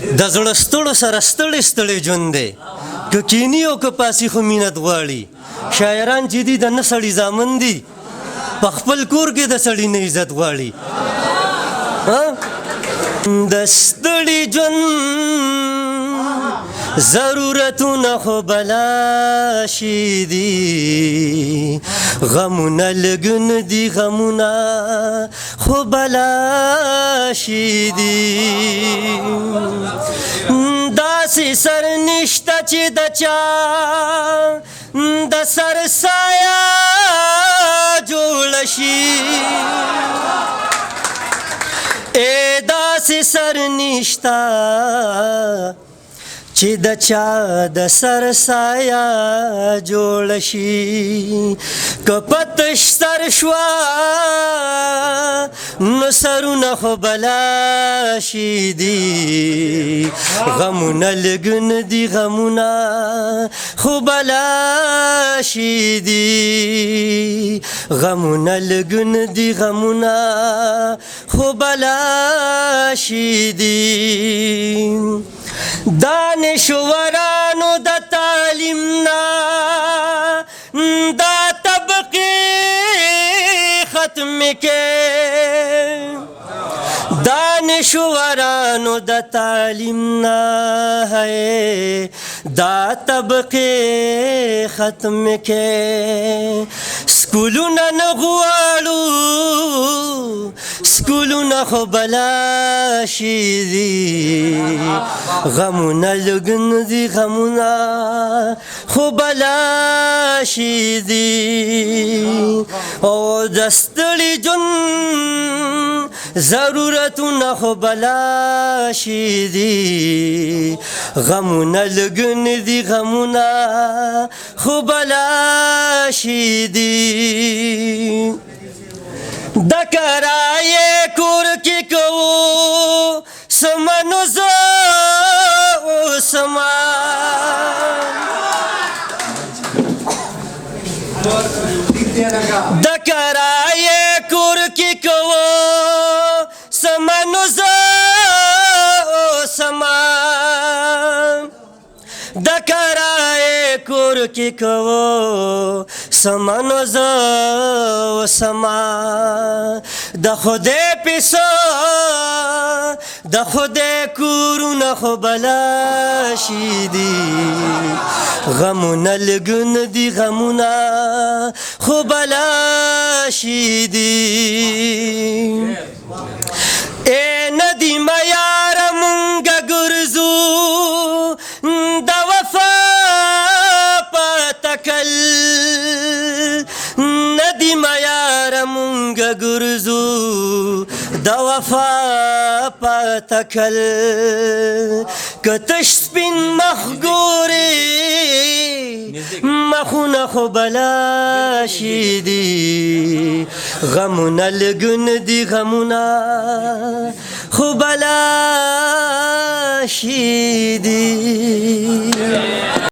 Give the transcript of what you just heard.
د زړه ستړو سره ستړی ستړی ژوند دی که کینی او که پاسي خو مینت غواړي شاعران چې دي د نه سړي زامن دي په خپل کور کې د سړي نه عزت غواړي د ستړي ژوند ضرورتونه خو بلا شي دي غمونه لګن دي غمونه خو بلا شي دي داسې سر نشته چې د چا د سر سایه جوړه شي داسې سر نشته چې د چا د سر سایه جوړ شي که پتش سر شوه نو سرونه خو بلا شي دي غمونه لګن دي غمونه خو بلا شي دي غمونه لګن دي غمونه خو بلا شي دي دانشورانو د تعلیم نه دا طبقې ختم کې دانشورانو د تعلیم نه دا طبقې ختم کې سکولونه نه غواړو سکولونه خو بلا شي دي غمونه لګن دي غمونه خو بلا شي دي او د ستړي ژوند ضرورتونه خو بلا شي دي غمونه لګن دي غمونه خو بلا شي دي د کرایې کور کې کوو سمنو زه اوسما د کرایې کور کې کوو سمنو زه اوسما د کرایې کور کې کوو سمنو زه اوسما د خدای پیسو د خدای کورونه خو بلا شي دي غمونه لګن دي غمونه خو بلا شي دي ندی میار مونږه ګرځو د وفا په تکل ندی میار مونږه ګرځو د وفا په تکل که تش سپین مخ ګورې مخونه خو بلا شي دي غمونه لګن دي غمونه خو بلا شي دي